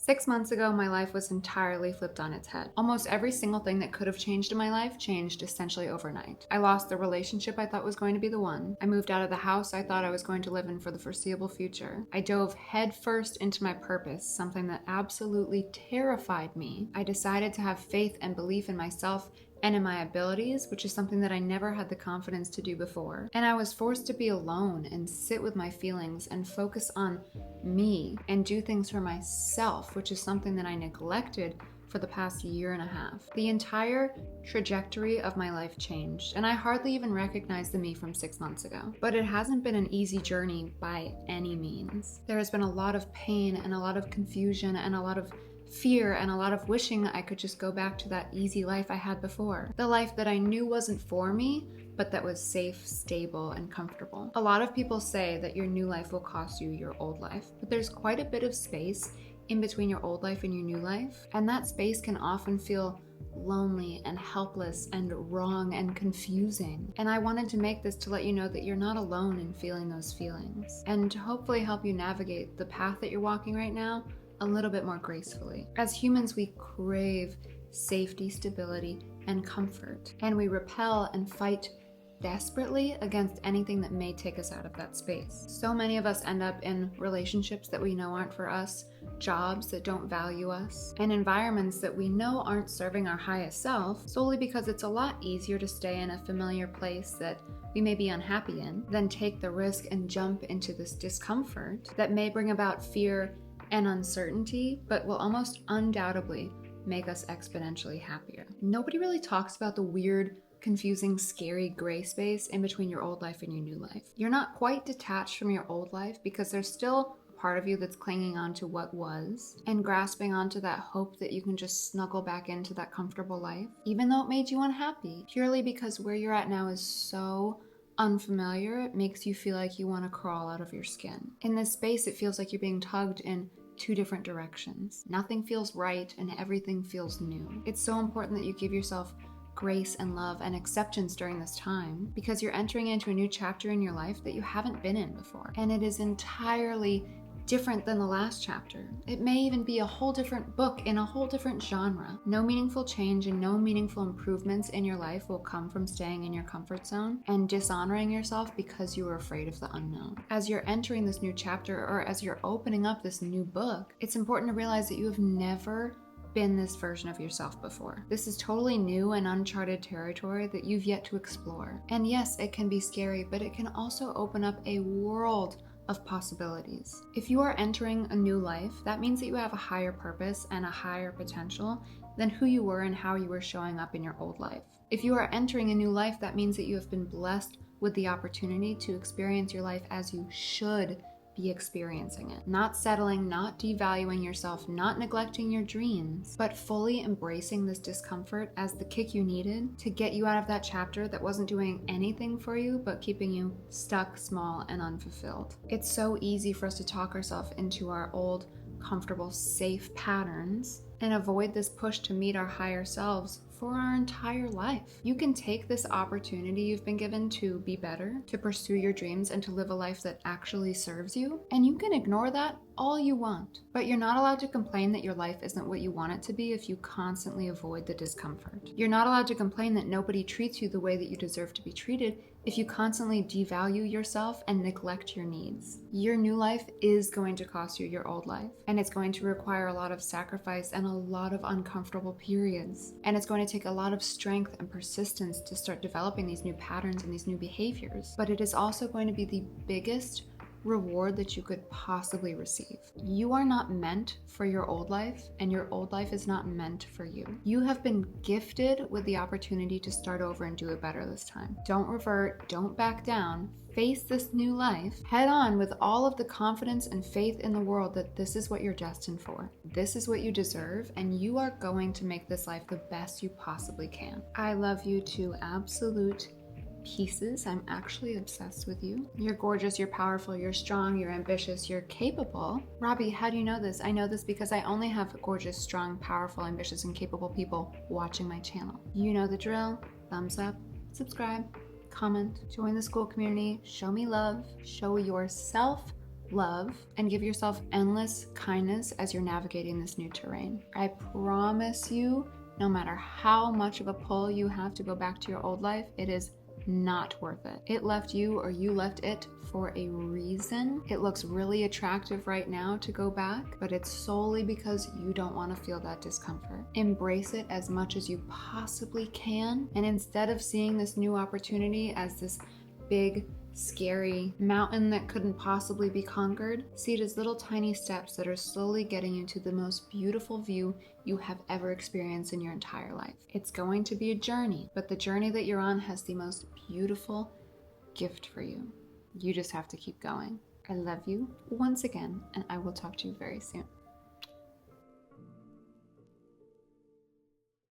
6 months ago, my life was entirely flipped on its head. Almost every single thing that could have changed in my life changed essentially overnight. I lost the relationship I thought was going to be the one. I moved out of the house I thought I was going to live in for the foreseeable future. I dove headfirst into my purpose, something that absolutely terrified me. I decided to have faith and belief in myself and in my abilities, which is something that I never had the confidence to do before. And I was forced to be alone and sit with my feelings and focus on me and do things for myself, which is something that I neglected for the past year and a half. The entire trajectory of my life changed, and I hardly even recognize the me from 6 months ago. But it hasn't been an easy journey by any means. There has been a lot of pain and a lot of confusion and a lot of fear and a lot of wishing I could just go back to that easy life I had before. The life that I knew wasn't for me, but that was safe, stable, and comfortable. A lot of people say that your new life will cost you your old life, but there's quite a bit of space in between your old life and your new life, and that space can often feel lonely and helpless and wrong and confusing. And I wanted to make this to let you know that you're not alone in feeling those feelings, and to hopefully help you navigate the path that you're walking right now a little bit more gracefully. As humans, we crave safety, stability, and comfort, and we repel and fight desperately against anything that may take us out of that space. So many of us end up in relationships that we know aren't for us, jobs that don't value us, and environments that we know aren't serving our highest self, solely because it's a lot easier to stay in a familiar place that we may be unhappy in than take the risk and jump into this discomfort that may bring about fear and uncertainty, but will almost undoubtedly make us exponentially happier. Nobody really talks about the weird, confusing, scary gray space in between your old life and your new life. You're not quite detached from your old life because there's still a part of you that's clinging on to what was and grasping onto that hope that you can just snuggle back into that comfortable life, even though it made you unhappy, purely because where you're at now is so unfamiliar, it makes you feel like you want to crawl out of your skin. In this space, it feels like you're being tugged in two different directions. Nothing feels right and everything feels new. It's so important that you give yourself grace and love and acceptance during this time, because you're entering into a new chapter in your life that you haven't been in before. And it is entirely different than the last chapter. It may even be a whole different book in a whole different genre. No meaningful change and no meaningful improvements in your life will come from staying in your comfort zone and dishonoring yourself because you were afraid of the unknown. As you're entering this new chapter, or as you're opening up this new book, it's important to realize that you have never been this version of yourself before. This is totally new and uncharted territory that you've yet to explore. And yes, it can be scary, but it can also open up a world of possibilities. If you are entering a new life, that means that you have a higher purpose and a higher potential than who you were and how you were showing up in your old life. If you are entering a new life, that means that you have been blessed with the opportunity to experience your life as you should be experiencing it. Not settling, not devaluing yourself, not neglecting your dreams, but fully embracing this discomfort as the kick you needed to get you out of that chapter that wasn't doing anything for you but keeping you stuck, small, and unfulfilled. It's so easy for us to talk ourselves into our old, comfortable, safe patterns and avoid this push to meet our higher selves for our entire life. You can take this opportunity you've been given to be better, to pursue your dreams, and to live a life that actually serves you, and you can ignore that all you want. But you're not allowed to complain that your life isn't what you want it to be if you constantly avoid the discomfort. You're not allowed to complain that nobody treats you the way that you deserve to be treated if you constantly devalue yourself and neglect your needs. Your new life is going to cost you your old life, and it's going to require a lot of sacrifice and a lot of uncomfortable periods. And it's going to take a lot of strength and persistence to start developing these new patterns and these new behaviors. But it is also going to be the biggest reward that you could possibly receive. You are not meant for your old life, and your old life is not meant for you. You have been gifted with the opportunity to start over and do it better this time. Don't revert, don't back down. Face this new life head on with all of the confidence and faith in the world that this is what you're destined for. This is what you deserve, and you are going to make this life the best you possibly can. I love you to absolute pieces. I'm actually obsessed with you. You're gorgeous, you're powerful, you're strong, you're ambitious, you're capable. Robbie, how do you know this? I know this because I only have gorgeous, strong, powerful, ambitious, and capable people watching my channel. You know the drill. Thumbs up, subscribe, comment, join the school community, show me love, show yourself love, and give yourself endless kindness as you're navigating this new terrain. I promise you, no matter how much of a pull you have to go back to your old life, it is not worth it. It left you, or you left it, for a reason. It looks really attractive right now to go back, but it's solely because you don't want to feel that discomfort. Embrace it as much as you possibly can, and instead of seeing this new opportunity as this big, scary mountain that couldn't possibly be conquered, see it as little tiny steps that are slowly getting you to the most beautiful view you have ever experienced in your entire life. It's going to be a journey, but the journey that you're on has the most beautiful gift for you. You just have to keep going. I love you once again, and I will talk to you very soon.